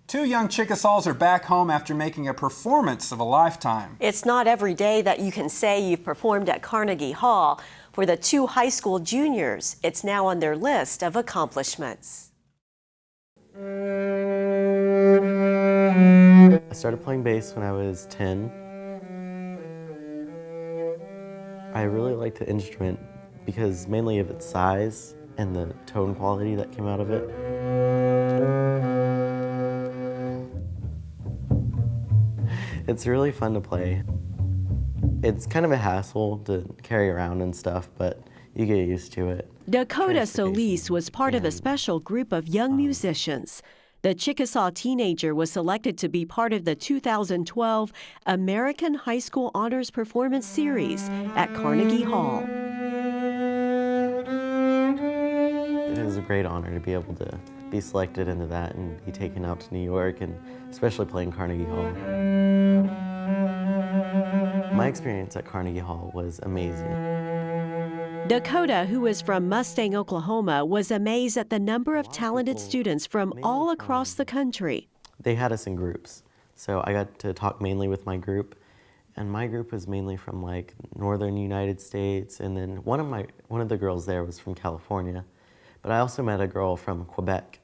Two young Chickasaws are back home after making a performance of a lifetime. It's not every day that you can say you've performed at Carnegie Hall. For the two high school juniors, it's now on their list of accomplishments. I started playing bass when I was 10. I really liked the instrument because mainly of its size and the tone quality that came out of it. It's really fun to play. It's kind of a hassle to carry around and stuff, but you get used to it. Dakota Solis was part of a special group of young musicians. The Chickasaw teenager was selected to be part of the 2012 American High School Honors Performance Series at Carnegie Hall. It was a great honor to be able to be selected into that and be taken out to New York, and especially playing Carnegie Hall. My experience at Carnegie Hall was amazing. Dakota, who is from Mustang, Oklahoma, was amazed at the number of talented students from all across the country. They had us in groups, so I got to talk mainly with my group, and my group was mainly from like northern United States, and then one of the girls there was from California, but I also met a girl from Quebec,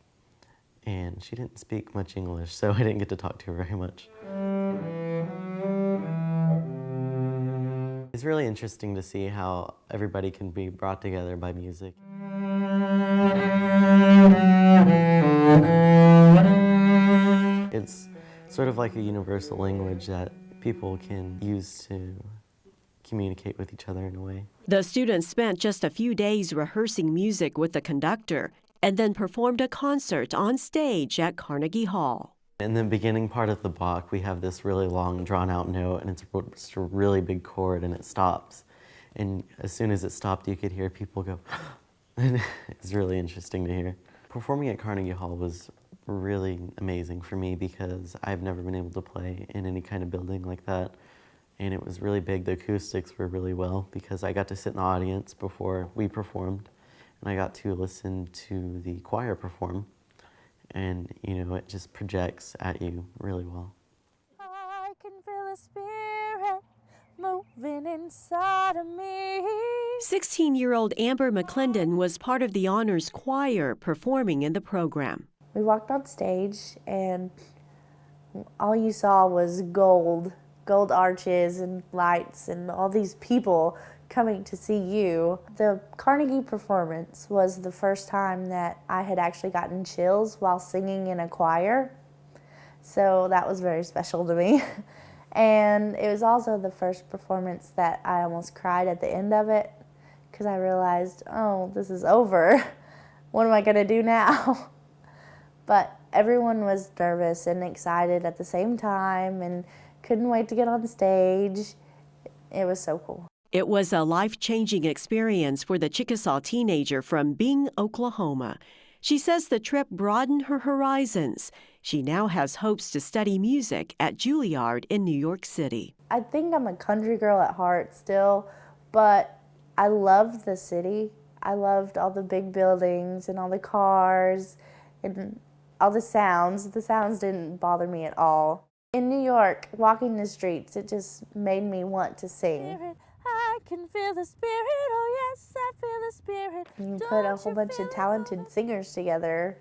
and she didn't speak much English, so I didn't get to talk to her very much. It's really interesting to see how everybody can be brought together by music. It's sort of like a universal language that people can use to communicate with each other in a way. The students spent just a few days rehearsing music with the conductor and then performed a concert on stage at Carnegie Hall. In the beginning part of the block, we have this really long, drawn-out note, and it's just a really big chord, and it stops. And as soon as it stopped, you could hear people go, and it's really interesting to hear. Performing at Carnegie Hall was really amazing for me because I've never been able to play in any kind of building like that. And it was really big. The acoustics were really well because I got to sit in the audience before we performed, and I got to listen to the choir perform. And, you know, it just projects at you really well. I can feel the spirit moving inside of me. 16-year-old Amber McClendon was part of the honors choir performing in the program. We walked on stage and all you saw was gold arches and lights and all these people coming to see you. The Carnegie performance was the first time that I had actually gotten chills while singing in a choir. So that was very special to me. And it was also the first performance that I almost cried at the end of it because I realized, oh, this is over. What am I going to do now? But everyone was nervous and excited at the same time and couldn't wait to get on stage. It was so cool. It was a life-changing experience for the Chickasaw teenager from Bing, Oklahoma. She says the trip broadened her horizons. She now has hopes to study music at Juilliard in New York City. I think I'm a country girl at heart still, but I loved the city. I loved all the big buildings and all the cars and all the sounds. The sounds didn't bother me at all. In New York, walking the streets, it just made me want to sing. I can feel the spirit, oh yes, I feel the spirit. You put a whole bunch of talented singers together,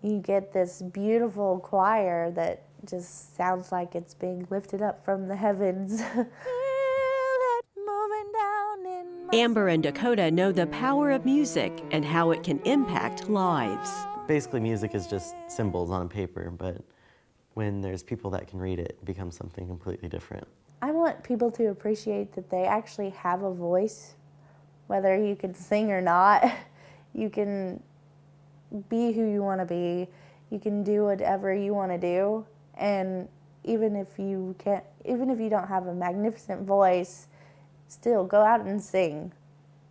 you get this beautiful choir that just sounds like it's being lifted up from the heavens. Feel it moving down in my Amber and Dakota know the power of music and how it can impact lives. Basically, music is just symbols on a paper, but when there's people that can read it, it becomes something completely different. I want people to appreciate that they actually have a voice, whether you can sing or not. You can be who you want to be. You can do whatever you want to do. And even if you don't have a magnificent voice, still go out and sing,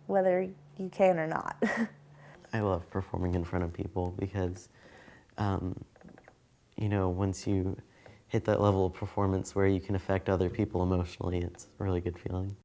whether you can or not. I love performing in front of people because, you know, once you hit that level of performance where you can affect other people emotionally, it's a really good feeling.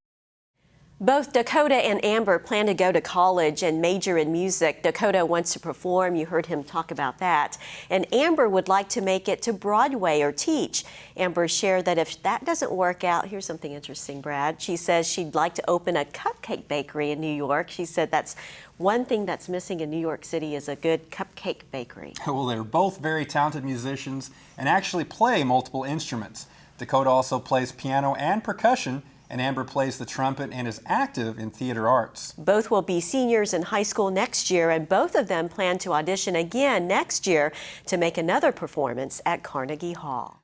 Both Dakota and Amber plan to go to college and major in music. Dakota wants to perform. You heard him talk about that. And Amber would like to make it to Broadway or teach. Amber shared that if that doesn't work out, here's something interesting, Brad. She says she'd like to open a cupcake bakery in New York. She said that's one thing that's missing in New York City is a good cupcake bakery. Well, they're both very talented musicians and actually play multiple instruments. Dakota also plays piano and percussion, and Amber plays the trumpet and is active in theater arts. Both will be seniors in high school next year, and both of them plan to audition again next year to make another performance at Carnegie Hall.